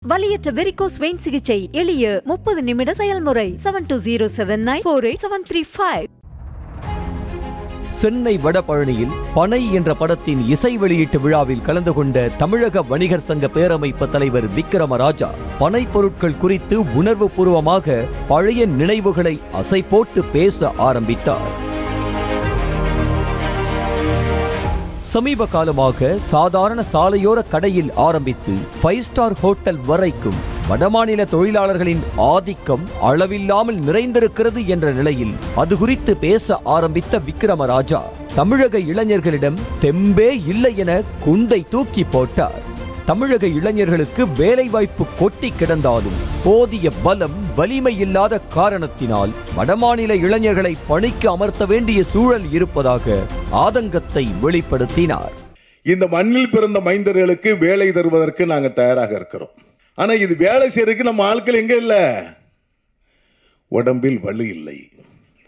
வலியற்ற varicose vein சிகிச்சை எளிய 30 நிமிட செயல்முறை 7209487335. சென்னை வடபழனியில் பனை என்ற படத்தின் இசை வெளியீட்டு விழாவில் கலந்து கொண்ட தமிழக வணிகர் சங்க பேரமைப்பு தலைவர் விக்ரமராஜா பனை பொருட்கள் குறித்து உணர்வு பூர்வமாக பழைய நினைவுகளை அசை போட்டு பேச ஆரம்பித்தார். சமீப காலமாக சாதாரண சாலையோர கடையில் ஆரம்பித்து 5 ஸ்டார் ஹோட்டல் வரைக்கும் வடமாநில தொழிலாளர்களின் ஆதிக்கம் அளவில்லாமல் நிறைந்திருக்கிறது என்ற நிலையில் அது குறித்து பேச ஆரம்பித்த விக்ரமராஜா தமிழக இளைஞர்களிடம் தெம்பே இல்லை என குந்தை தூக்கி போட்டார். தமிழக இளைஞர்களுக்கு வேலைவாய்ப்பு கொட்டி கிடந்தாலும் போதிய பலம் வலிமை இல்லாத காரணத்தினால் வடமாநில இளைஞர்களை பணிக்கு அமர்த்த வேண்டிய சூழல் இருப்பதாக ஆதங்கத்தை வெளிப்படுத்தினார். இந்த மண்ணில் பிறந்த மைந்தர்களுக்கு வேலை தருவதற்கு நாங்கள் தயாராக இருக்கிறோம். ஆனா இது வேலை செய்யறதுக்கு நம்ம ஆட்கள் எங்க இல்ல, உடம்பில் வலு இல்லை.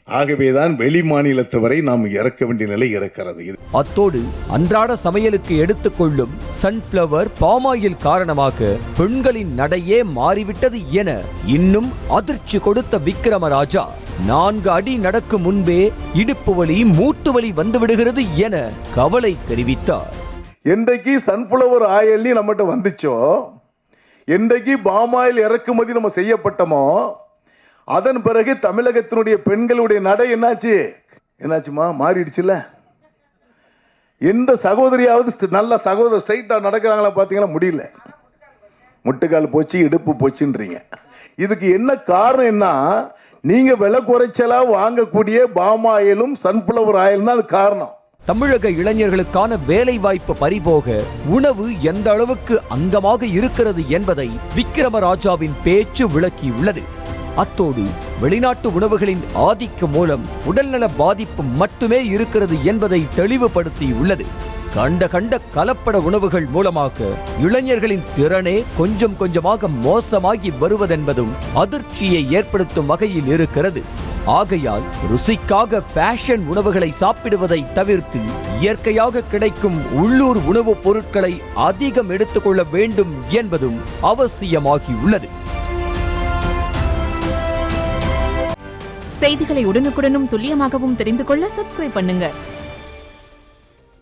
ஆகவேதான் வெளி மாநிலத்தவரை நாம் இறக்க வேண்டிய நிலை இருக்கிறது. அத்தோடு அன்றாட சமையலுக்கு எடுத்துக்கொள்ளும் சன்ஃபிளவர் பாமாயில் காரணமாக பெண்களின் நடையே மாறிவிட்டது என இன்னும் அதிர்ச்சி கொடுத்த விக்ரமராஜா 4 அடி நடக்கும் முன்பே இடுப்பு வலி மூட்டு வலி வந்துவிடுகிறது என கவலை தெரிவித்தார். என்றைக்கு சன்ஃபிளவர் ஆயில் நம்மகிட்ட வந்துச்சோ, என்றைக்கு பாமாயில் இறக்குமதி நம்ம செய்யப்பட்டோமோ, அதன் பிறகு தமிழகத்தினுடைய பெண்களுடைய நடை என்னாச்சுமா மாறிடுச்சுல. எந்த சகோதரியாவது நல்ல சகோதரர் ஸ்ட்ரைட்டா நடக்கிறாங்களா பாத்தீங்களா? முடியல, முட்டுக்கால் போச்சு, இடுப்பு போச்சுன்றீங்க. இதுக்கு என்ன காரணம்? என்ன, நீங்க விலை குறைச்சலா வாங்கக்கூடிய பாமாயிலும் சன்ஃபிளவர் ஆயிலும் தான் அது காரணம். தமிழக இளைஞர்களுக்கான வேலை வாய்ப்பு பறிபோக உணவு எந்த அளவுக்கு அங்கமாக இருக்கிறது என்பதை விக்ரமராஜாவின் பேச்சு விளக்கியுள்ளது. அத்தோடு வெளிநாட்டு உணவுகளின் ஆதிக்கம் மூலம் உடல்நல பாதிப்பு மட்டுமே இருக்கிறது என்பதை தெளிவுபடுத்தியுள்ளது. கண்ட கலப்பட உணவுகள் மூலமாக இளைஞர்களின் திறனே கொஞ்சம் கொஞ்சமாக மோசமாகி வருவதென்பதும் அதிர்ச்சியை ஏற்படுத்தும் வகையில் இருக்கிறது. ஆகையால் ருசிக்காக ஃபேஷன் உணவுகளை சாப்பிடுவதை தவிர்த்து இயற்கையாக கிடைக்கும் உள்ளூர் உணவுப் பொருட்களை அதிகம் எடுத்துக்கொள்ள வேண்டும் என்பதும் அவசியமாகியுள்ளது. செய்திகளை உடனுக்குடனும் துல்லியமாகவும் தெரிந்து கொள்ள சப்ஸ்கிரைப் பண்ணுங்க.